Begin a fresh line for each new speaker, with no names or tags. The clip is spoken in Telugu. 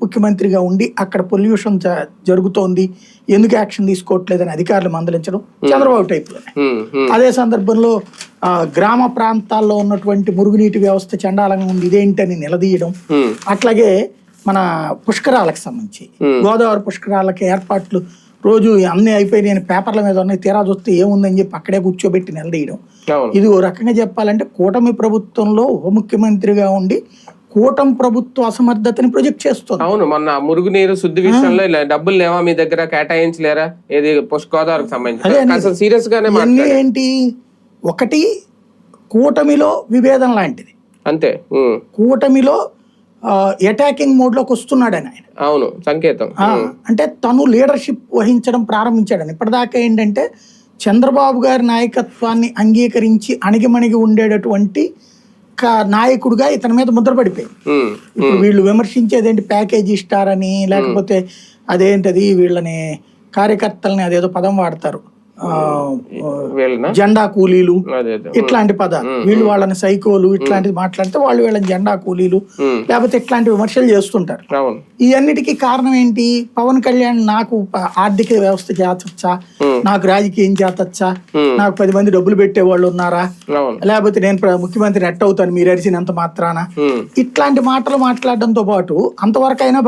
ముఖ్యమంత్రిగా ఉండి అక్కడ పొల్యూషన్ జరుగుతోంది, ఎందుకు యాక్షన్ తీసుకోవట్లేదని అధికారులు మందలించడం చంద్రబాబు టైపులోనే. అదే సందర్భంలో గ్రామ ప్రాంతాల్లో ఉన్నటువంటి మురుగునీటి వ్యవస్థ చండాలంగా ఉంది, ఇదేంటని నిలదీయడం. అట్లాగే మన పుష్కరాలకు సంబంధించి గోదావరి పుష్కరాలకి ఏర్పాట్లు రోజు అన్ని అయిపోయినాయి పేపర్ల మీద ఉన్నాయి, తీరా చూస్తే ఏముందని చెప్పి అక్కడే కూర్చోబెట్టి నిలదీయడం. ఇది ఓ రకంగా చెప్పాలంటే కూటమి ప్రభుత్వంలో ఉప ముఖ్యమంత్రిగా ఉండి కూటమి ప్రభుత్వ అసమర్థతని ప్రొజెక్ట్ చేస్తుంది.
అవును, మొన్న మురుగునీరు శుద్ధి విషయంలో డబ్బులు లేవా మీ దగ్గర, కేటాయించలేరా, ఏది గోదావరికి సంబంధించి సీరియస్ గానే
ఏంటి, ఒకటి కూటమిలో విభేదం లాంటిది
అంతే.
కూటమిలో అటాకింగ్ మోడ్ లోకి వస్తున్నాడని ఆయన.
అవును, సంకేతం.
అంటే తను లీడర్షిప్ వహించడం ప్రారంభించాడని. ఇప్పటిదాకా ఏంటంటే చంద్రబాబు గారి నాయకత్వాన్ని అంగీకరించి అణిగిమణిగి ఉండేటటువంటి నాయకుడుగా ఇతని మీద ముద్ర పడిపోయింది. ఇప్పుడు వీళ్ళు విమర్శించేదేంటి, ప్యాకేజీ స్టార్ అని, లేకపోతే అదేంటది వీళ్ళని కార్యకర్తలని అదేదో పదం వాడతారు, జెండా కూలీలు, ఇట్లాంటి పదాలు. వీళ్ళు వాళ్ళని సైకోలు ఇట్లాంటివి మాట్లాడితే వాళ్ళు వీళ్ళని జెండా కూలీలు లేకపోతే ఇట్లాంటి విమర్శలు చేస్తుంటారు. ఈ అన్నిటికీ కారణం ఏంటి, పవన్ కళ్యాణ్ నాకు ఆర్థిక వ్యవస్థ చేతచ్చా, నాకు రాజకీయం చేతచ్చా, నాకు 10 మంది డబ్బులు పెట్టే వాళ్ళు ఉన్నారా, లేకపోతే నేను ముఖ్యమంత్రి నెట్ అవుతాను మీరు అరిచినంత మాత్రాన, ఇట్లాంటి మాటలు మాట్లాడడంతో పాటు అంతవరకైనా